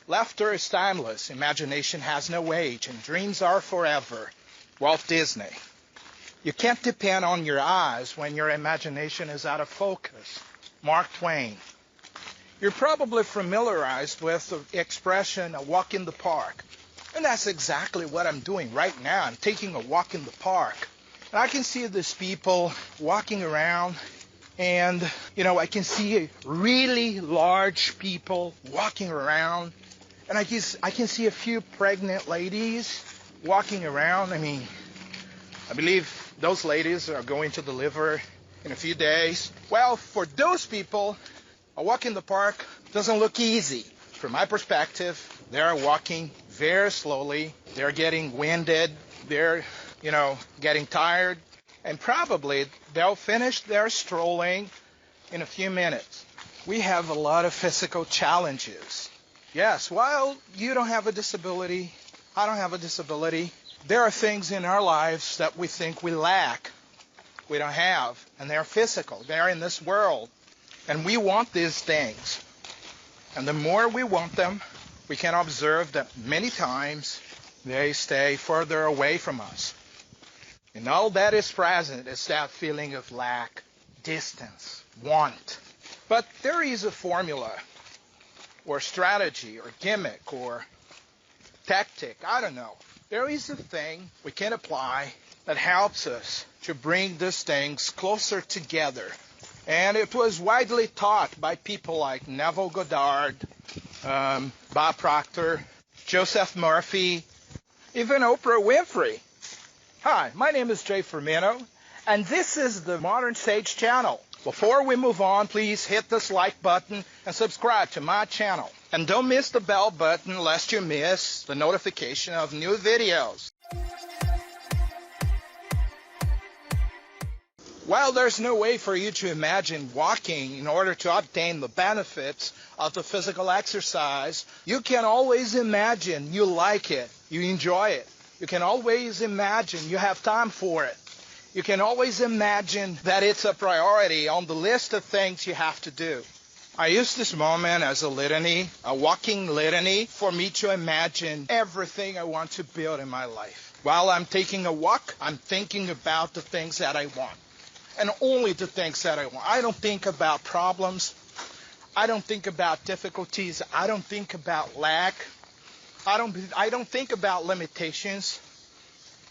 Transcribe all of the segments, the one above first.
Laughter is timeless, imagination has no age, and dreams are forever. Walt Disney. You can't depend on your eyes when your imagination is out of focus. Mark Twain. You're probably familiarized with the expression, a walk in the park. And that's exactly what I'm doing right now. I'm taking a walk in the park. And I can see these people walking around, and, I can see really large people walking around. And I can see a few pregnant ladies walking around. I believe those ladies are going to deliver in a few days. Well, for those people, a walk in the park doesn't look easy. From my perspective, they're walking very slowly. They're getting winded. They're, getting tired. And probably they'll finish their strolling in a few minutes. We have a lot of physical challenges. Yes, while you don't have a disability, I don't have a disability, there are things in our lives that we think we lack, we don't have, and they're physical. They're in this world, and we want these things. And the more we want them, we can observe that many times they stay further away from us. And all that is present is that feeling of lack, distance, want. But there is a formula, or strategy, or gimmick, or tactic, I don't know. There is a thing we can apply that helps us to bring these things closer together. And it was widely taught by people like Neville Goddard, Bob Proctor, Joseph Murphy, even Oprah Winfrey. Hi, my name is Jay Firmino, and this is the Modern Sage channel. Before we move on, please hit this like button and subscribe to my channel. And don't miss the bell button lest you miss the notification of new videos. While there's no way for you to imagine walking in order to obtain the benefits of the physical exercise, you can always imagine you like it, you enjoy it. You can always imagine you have time for it. You can always imagine that it's a priority on the list of things you have to do. I use this moment as a litany, a walking litany, for me to imagine everything I want to build in my life. While I'm taking a walk, I'm thinking about the things that I want. And only the things that I want. I don't think about problems. I don't think about difficulties. I don't think about lack. I don't think about limitations.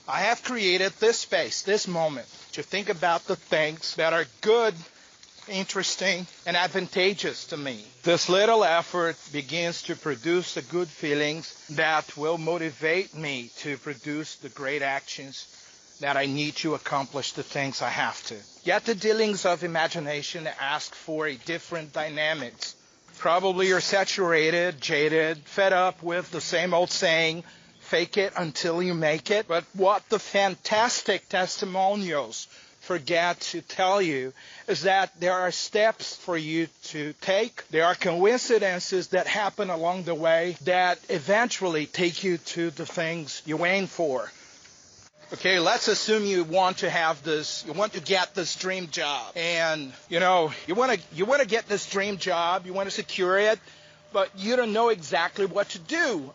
I have created this space, this moment, to think about the things that are good, interesting, and advantageous to me. This little effort begins to produce the good feelings that will motivate me to produce the great actions that I need to accomplish the things I have to. Yet the dealings of imagination ask for a different dynamics. Probably you're saturated, jaded, fed up with the same old saying, fake it until you make it. But what the fantastic testimonials forget to tell you is that there are steps for you to take. There are coincidences that happen along the way that eventually take you to the things you aim for. Okay, let's assume you want to get this dream job. And, you want to get this dream job, you want to secure it, but you don't know exactly what to do.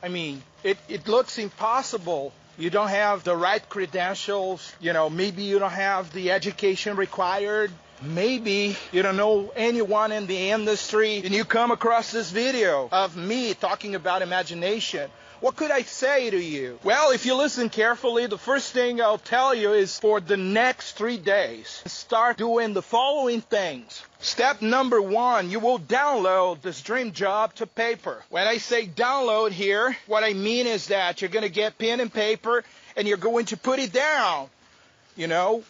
It looks impossible. You don't have the right credentials, maybe you don't have the education required. Maybe you don't know anyone in the industry, and you come across this video of me talking about imagination. What could I say to you? Well, if you listen carefully, the first thing I'll tell you is for the next 3 days, start doing the following things. Step number 1, you will download this dream job to paper. When I say download here, what I mean is that you're going to get pen and paper and you're going to put it down.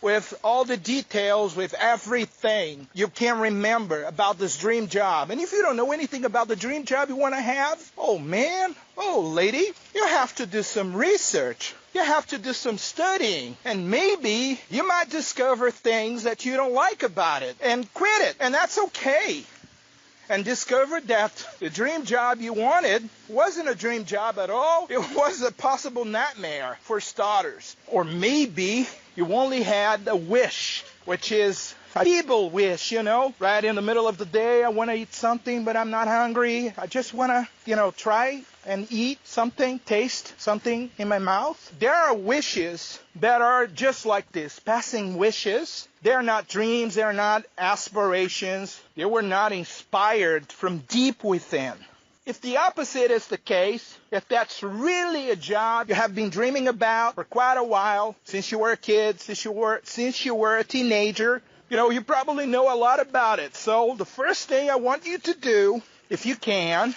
With all the details, with everything you can remember about this dream job. And if you don't know anything about the dream job you want to have, oh man, oh lady, you have to do some research. You have to do some studying. And maybe you might discover things that you don't like about it and quit it. And that's okay. And discover that the dream job you wanted wasn't a dream job at all. It was a possible nightmare for starters. Or maybe you only had a wish, which is A feeble wish, right in the middle of the day, I want to eat something, but I'm not hungry. I just want to, try and eat something, taste something in my mouth. There are wishes that are just like this, passing wishes. They're not dreams, they're not aspirations. They were not inspired from deep within. If the opposite is the case, if that's really a job you have been dreaming about for quite a while, since you were a kid, since you were a teenager, you probably know a lot about it. So the first thing I want you to do, if you can't,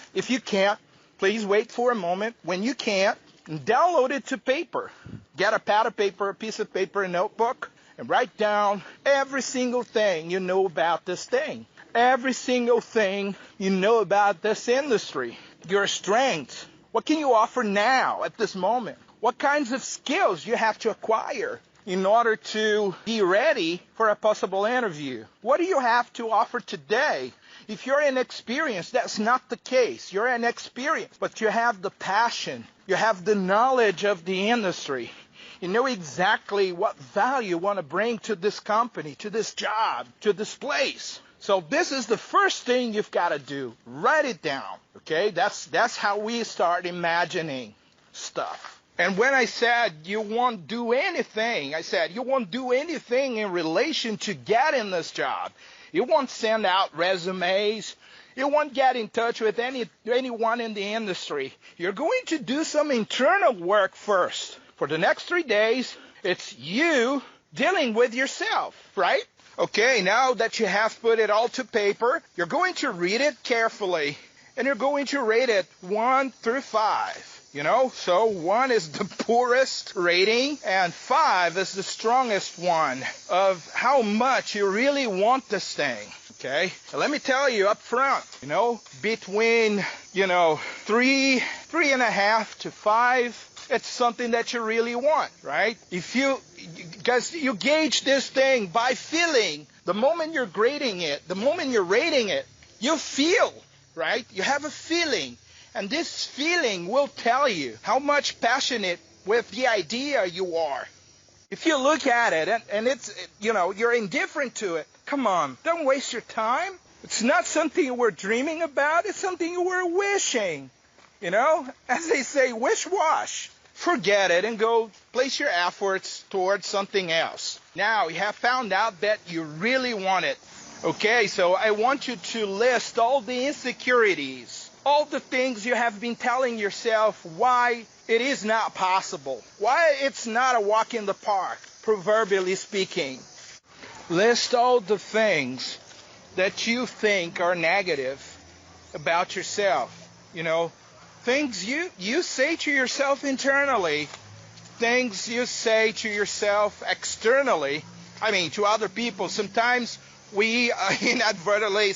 please wait for a moment. When you can't, download it to paper. Get a pad of paper, a piece of paper, a notebook, and write down every single thing you know about this thing. Every single thing you know about this industry. Your strengths. What can you offer now at this moment? What kinds of skills you have to acquire in order to be ready for a possible interview? What do you have to offer today? If you're inexperienced, that's not the case. You're inexperienced, but you have the passion. You have the knowledge of the industry. You know exactly what value you want to bring to this company, to this job, to this place. So this is the first thing you've got to do. Write it down, okay? That's how we start imagining stuff. And when I said you won't do anything, I said you won't do anything in relation to getting this job. You won't send out resumes. You won't get in touch with anyone in the industry. You're going to do some internal work first. For the next 3 days, it's you dealing with yourself, right? Okay, now that you have put it all to paper, you're going to read it carefully, and you're going to rate it 1 through 5. So 1 is the poorest rating, and 5 is the strongest one of how much you really want this thing. Okay, so let me tell you up front, between, 3.5 to 5, it's something that you really want, right? Because you gauge this thing by feeling. The moment you're grading it, the moment you're rating it, you feel, right? You have a feeling. And this feeling will tell you how much passionate with the idea you are. If you look at it and it's, you're indifferent to it, come on, don't waste your time. It's not something you were dreaming about. It's something you were wishing. As they say, wish-wash. Forget it and go place your efforts towards something else. Now, you have found out that you really want it. Okay, so I want you to list all the insecurities, all the things you have been telling yourself why it is not possible, why it's not a walk in the park, proverbially speaking. List all the things that you think are negative about yourself, Things you say to yourself internally, things you say to yourself externally, to other people. Sometimes we inadvertently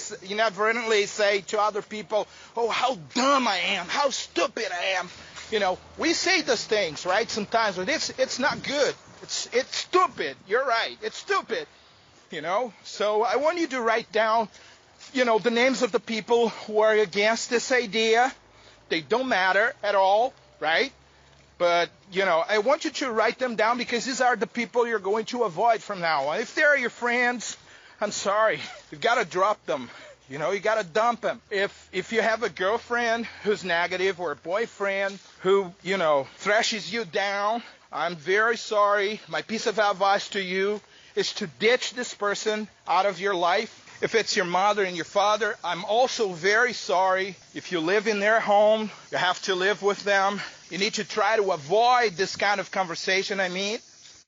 say to other people, oh, how dumb I am, how stupid I am. We say those things, right, sometimes, but it's not good. It's stupid. You're right. It's stupid. So I want you to write down, the names of the people who are against this idea. They don't matter at all, right? But, I want you to write them down because these are the people you're going to avoid from now on. If they're your friends, I'm sorry. You've got to drop them. You got to dump them. If you have a girlfriend who's negative or a boyfriend who, thrashes you down, I'm very sorry. My piece of advice to you is to ditch this person out of your life. If it's your mother and your father, I'm also very sorry. If you live in their home, you have to live with them. You need to try to avoid this kind of conversation,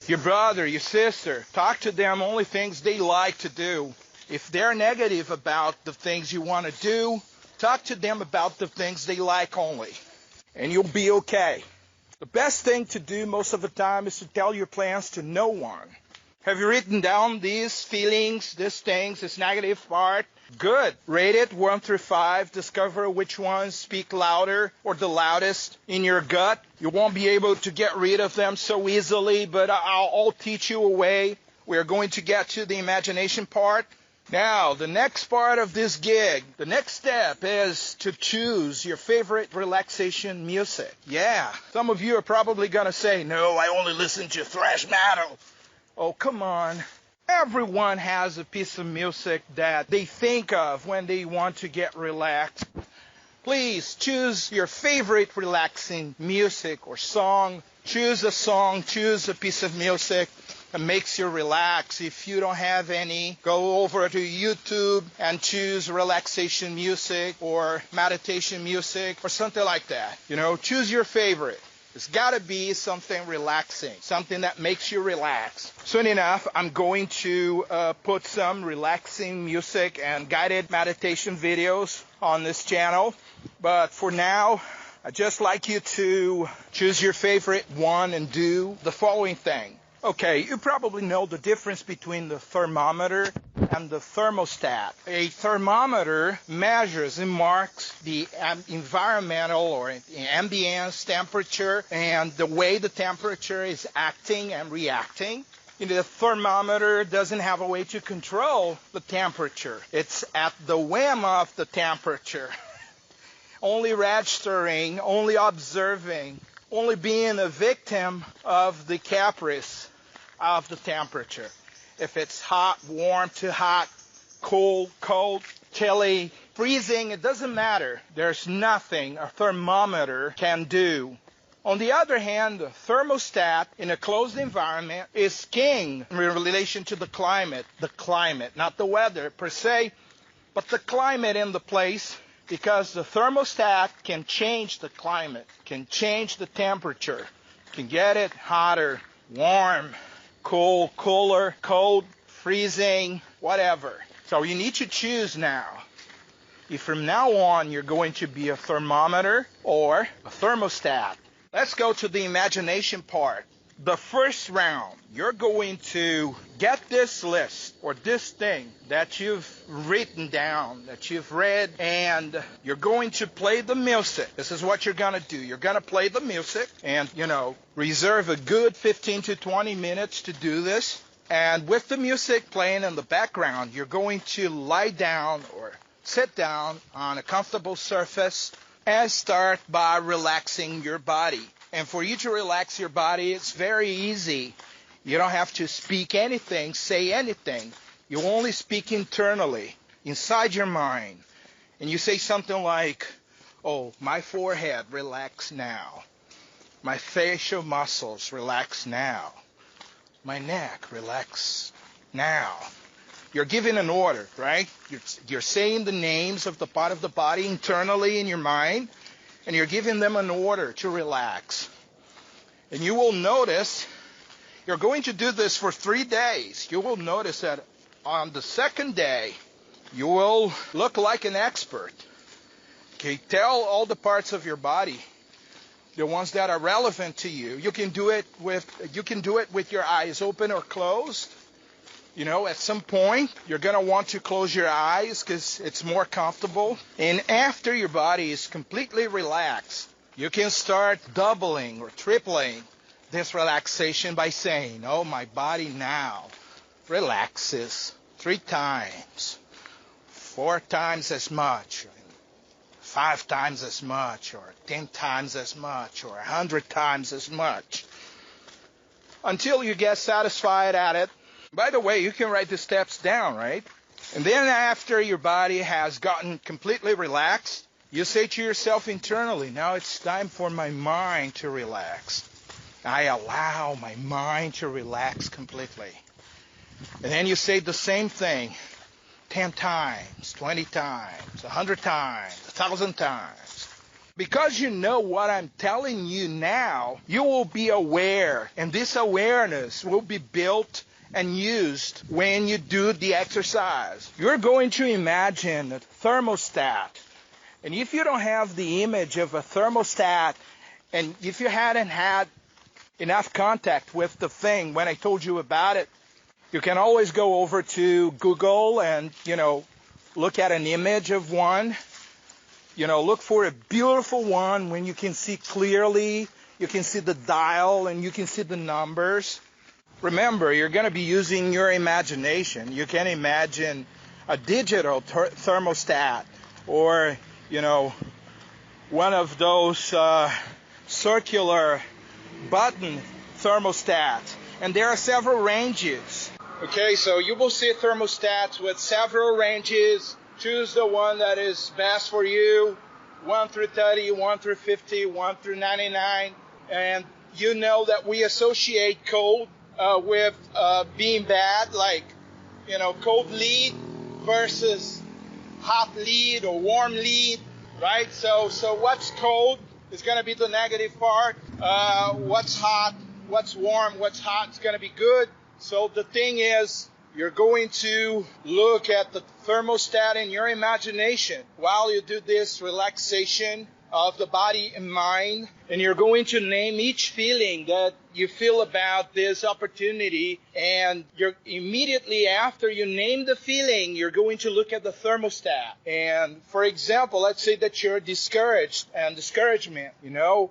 Your brother, your sister, talk to them only things they like to do. If they're negative about the things you want to do, talk to them about the things they like only. And you'll be okay. The best thing to do most of the time is to tell your plans to no one. Have you written down these feelings, these things, this negative part? Good. Rate it 1 through 5. Discover which ones speak louder or the loudest in your gut. You won't be able to get rid of them so easily, but I'll teach you a way. We're going to get to the imagination part. Now, the next part of this gig, the next step is to choose your favorite relaxation music. Yeah. Some of you are probably going to say, no, I only listen to thrash metal. Oh, come on. Everyone has a piece of music that they think of when they want to get relaxed. Please choose your favorite relaxing music or song. Choose a song, choose a piece of music that makes you relax. If you don't have any, go over to YouTube and choose relaxation music or meditation music or something like that. Choose your favorite. It's got to be something relaxing, something that makes you relax. Soon enough, I'm going to put some relaxing music and guided meditation videos on this channel. But for now, I'd just like you to choose your favorite one and do the following thing. Okay, you probably know the difference between the thermometer and the thermostat. A thermometer measures and marks the environmental or ambience temperature and the way the temperature is acting and reacting. The thermometer doesn't have a way to control the temperature. It's at the whim of the temperature. Only registering, only observing, only being a victim of the caprice of the temperature. If it's hot, warm, too hot, cold, chilly, freezing, it doesn't matter. There's nothing a thermometer can do. On the other hand, the thermostat in a closed environment is king in relation to the climate, not the weather per se, but the climate in the place, because the thermostat can change the climate, can change the temperature, can get it hotter, warm, cool, cooler, cold, freezing, whatever. So you need to choose now. If from now on you're going to be a thermometer or a thermostat. Let's go to the imagination part. The first round, you're going to get this list or this thing that you've written down, that you've read, and you're going to play the music. This is what you're going to do. You're going to play the music and, reserve a good 15 to 20 minutes to do this. And with the music playing in the background, you're going to lie down or sit down on a comfortable surface and start by relaxing your body. And for you to relax your body, it's very easy. You don't have to speak anything, say anything. You only speak internally, inside your mind. And you say something like, oh, my forehead, relax now. My facial muscles, relax now. My neck, relax now. You're giving an order, right? You're saying the names of the part of the body internally in your mind, and you're giving them an order to relax. And you will notice, you're going to do this for 3 days. You will notice that on the second day, you will look like an expert. Okay, tell all the parts of your body, the ones that are relevant to you. You can do it with your eyes open or closed. At some point, you're going to want to close your eyes because it's more comfortable. And after your body is completely relaxed, you can start doubling or tripling this relaxation by saying, oh, my body now relaxes 3 times, 4 times as much, 5 times as much, or 10 times as much, or 100 times as much, until you get satisfied at it. By the way, you can write the steps down, right? And then after your body has gotten completely relaxed, you say to yourself internally, now it's time for my mind to relax. I allow my mind to relax completely. And then you say the same thing 10 times, 20 times, 100 times, 1,000 times. Because you know what I'm telling you now, you will be aware, and this awareness will be built and used when you do the exercise. You're going to imagine a thermostat. And if you don't have the image of a thermostat, and if you hadn't had enough contact with the thing when I told you about it, you can always go over to Google and, look at an image of one. Look for a beautiful one when you can see clearly, you can see the dial and you can see the numbers. Remember, you're going to be using your imagination. You can imagine a digital thermostat or, one of those circular button thermostats. And there are several ranges. Okay, so you will see thermostats with several ranges. Choose the one that is best for you. 1 through 30, 1 through 50, 1 through 99. And you know that we associate cold with being bad, like, cold lead versus hot lead or warm lead, right? So what's cold is going to be the negative part. What's hot, what's warm, what's hot is going to be good. So the thing is, you're going to look at the thermostat in your imagination while you do this relaxation of the body and mind, and you're going to name each feeling that you feel about this opportunity, and you're immediately after you name the feeling, you're going to look at the thermostat. And for example, let's say that you're discouraged and discouragement,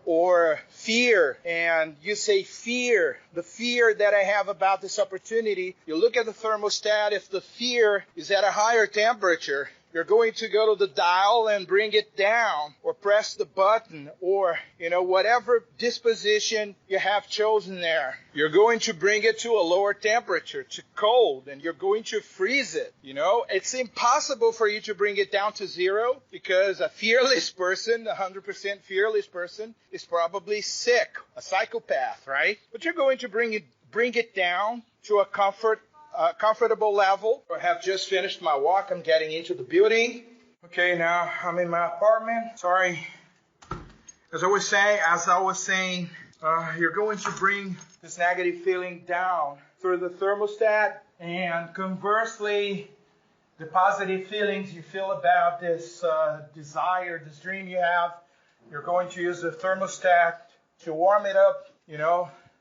or fear, and you say fear, the fear that I have about this opportunity. You look at the thermostat. If the fear is at a higher temperature, you're going to go to the dial and bring it down, or press the button, or, whatever disposition you have chosen there. You're going to bring it to a lower temperature, to cold, and you're going to freeze it. It's impossible for you to bring it down to zero, because a fearless person, 100% fearless person, is probably sick, a psychopath, right? But you're going to bring it down to a comfortable level. I have just finished my walk. I'm getting into the building. Okay, now I'm in my apartment. Sorry. As I was saying, you're going to bring this negative feeling down through the thermostat, and conversely, the positive feelings you feel about this desire, this dream you have, you're going to use the thermostat to warm it up,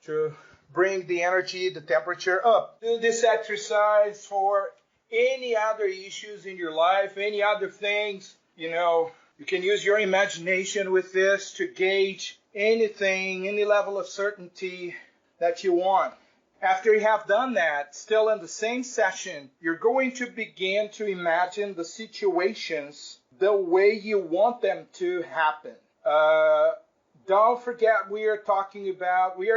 to bring the energy, the temperature up. Do this exercise for any other issues in your life, any other things. You can use your imagination with this to gauge anything, any level of certainty that you want. After you have done that, still in the same session, you're going to begin to imagine the situations the way you want them to happen. Don't forget, we are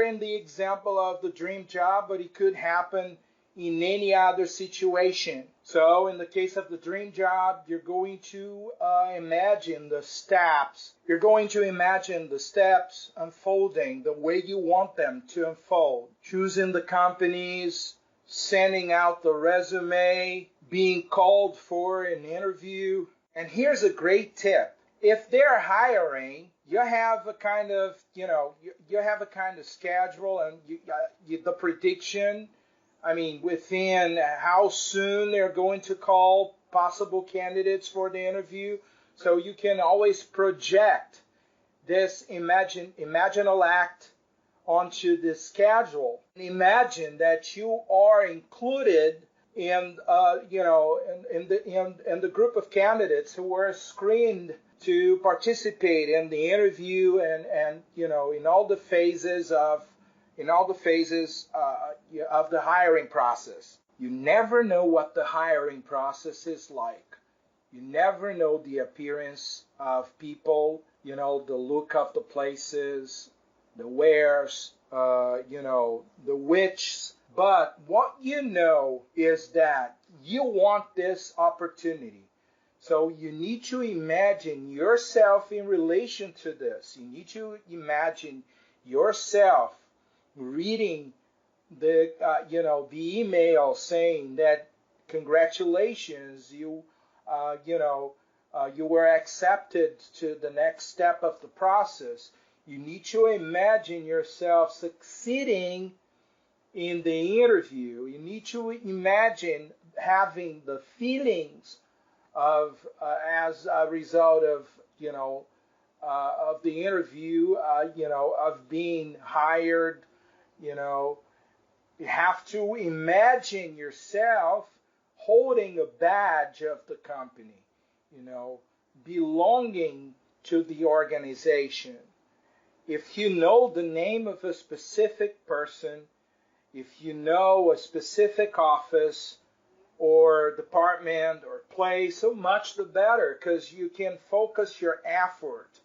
in the example of the dream job, but it could happen in any other situation. So in the case of the dream job, you're going to imagine the steps. You're going to imagine the steps unfolding the way you want them to unfold. Choosing the companies, sending out the resume, being called for an interview. And here's a great tip. If they're hiring, you have a kind of, schedule, and the prediction. Within how soon they're going to call possible candidates for the interview. So you can always project this imaginal act onto this schedule. Imagine that you are included in the group of candidates who were screened to participate in the interview, and in all the phases of the hiring process. You never know what the hiring process is like. You never know the appearance of people, the look of the places, the wares, the whichs. But what you know is that you want this opportunity. So you need to imagine yourself in relation to this. You need to imagine yourself reading the email saying that congratulations, you were accepted to the next step of the process. You need to imagine yourself succeeding in the interview. You need to imagine having the feelings of as a result of the interview, of being hired. You have to imagine yourself holding a badge of the company, belonging to the organization. If you know the name of a specific person, if you know a specific office or department or place, so much the better, because you can focus your effort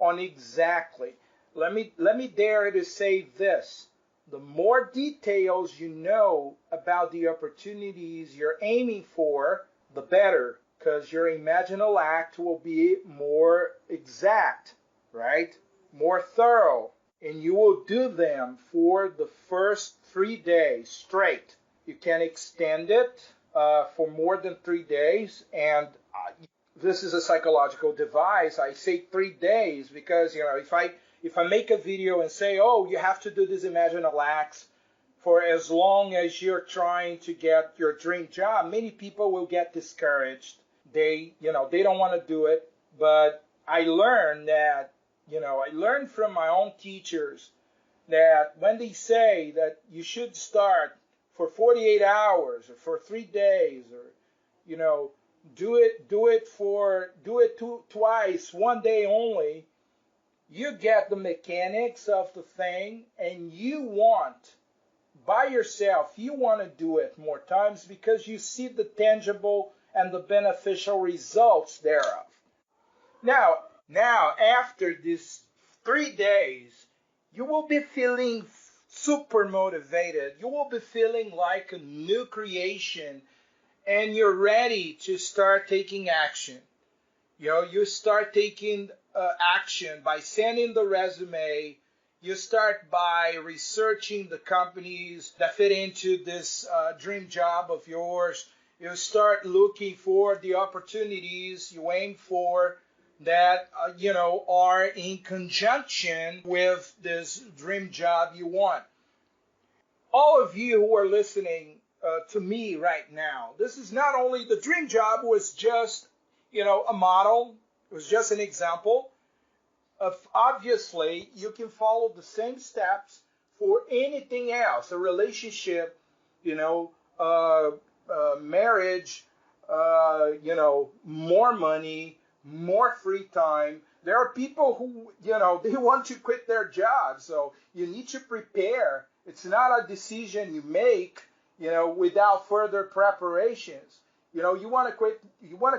on exactly. Let me dare to say this. the more details you know about the opportunities you're aiming for, the better, because your imaginal act will be more exact, right? More thorough, and you will do them for the first 3 days straight. You can extend it for more than 3 days, and this is a psychological device. I say 3 days because, if I make a video and say, oh, you have to do these imaginal acts for as long as you're trying to get your dream job, many people will get discouraged. They don't want to do it. But I learned from my own teachers that when they say that you should start for 48 hours or for 3 days, or, do it twice, 1 day only, you get the mechanics of the thing, and you want to do it more times because you see the tangible and the beneficial results thereof. Now, after these 3 days, you will be feeling super motivated. You will be feeling like a new creation, and you're ready to start taking action. You start taking action by sending the resume. You start by researching the companies that fit into this dream job of yours. You start looking for the opportunities you aim for that are in conjunction with this dream job you want. All of you who are listening to me right now, this is not only the dream job was just a model. It was just an example. Obviously, you can follow the same steps for anything else, a relationship, marriage, more money, more free time. There are people who, they want to quit their job, so you need to prepare. It's not a decision you make, without further preparations. You want to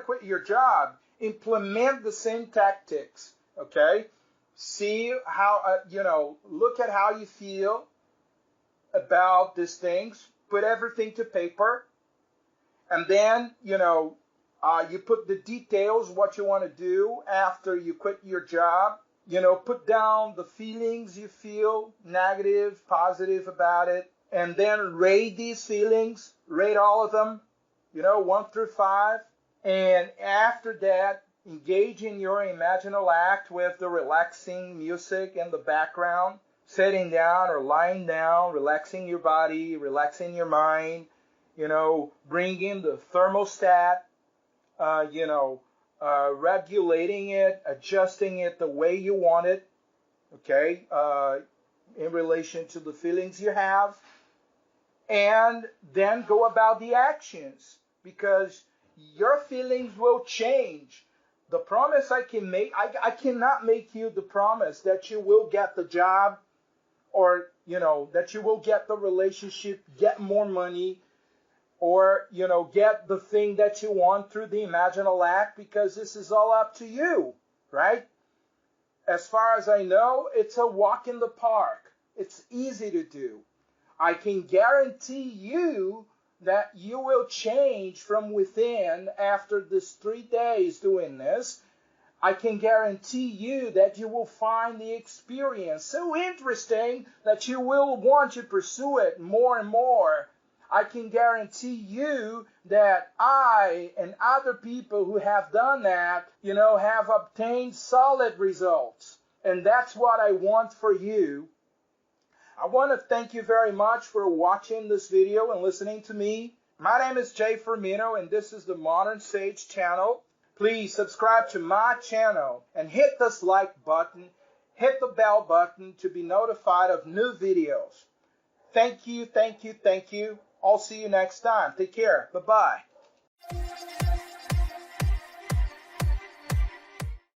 quit your job, implement the same tactics, okay? See how, look at how you feel about these things, put everything to paper, and then, you put the details, what you want to do after you quit your job. Put down the feelings you feel, negative, positive about it, and then rate these feelings, rate all of them, 1 through 5. And after that, engage in your imaginal act with the relaxing music in the background, sitting down or lying down, relaxing your body, relaxing your mind, bring in the thermostat, regulating it, adjusting it the way you want it, okay, in relation to the feelings you have, and then go about the actions, because your feelings will change. The promise I can make, I cannot make you the promise that you will get the job, or, that you will get the relationship, get more money, or, get the thing that you want through the imaginal act, because this is all up to you, right? As far as I know, it's a walk in the park. It's easy to do. I can guarantee you that you will change from within after this 3 days doing this. I can guarantee you that you will find the experience so interesting that you will want to pursue it more and more. I can guarantee you that I and other people who have done that, have obtained solid results. And that's what I want for you. I want to thank you very much for watching this video and listening to me. My name is Jay Firmino, and this is the Modern Sage channel. Please subscribe to my channel and hit this like button, hit the bell button to be notified of new videos. Thank you, thank you, thank you. I'll see you next time. Take care. Bye-bye.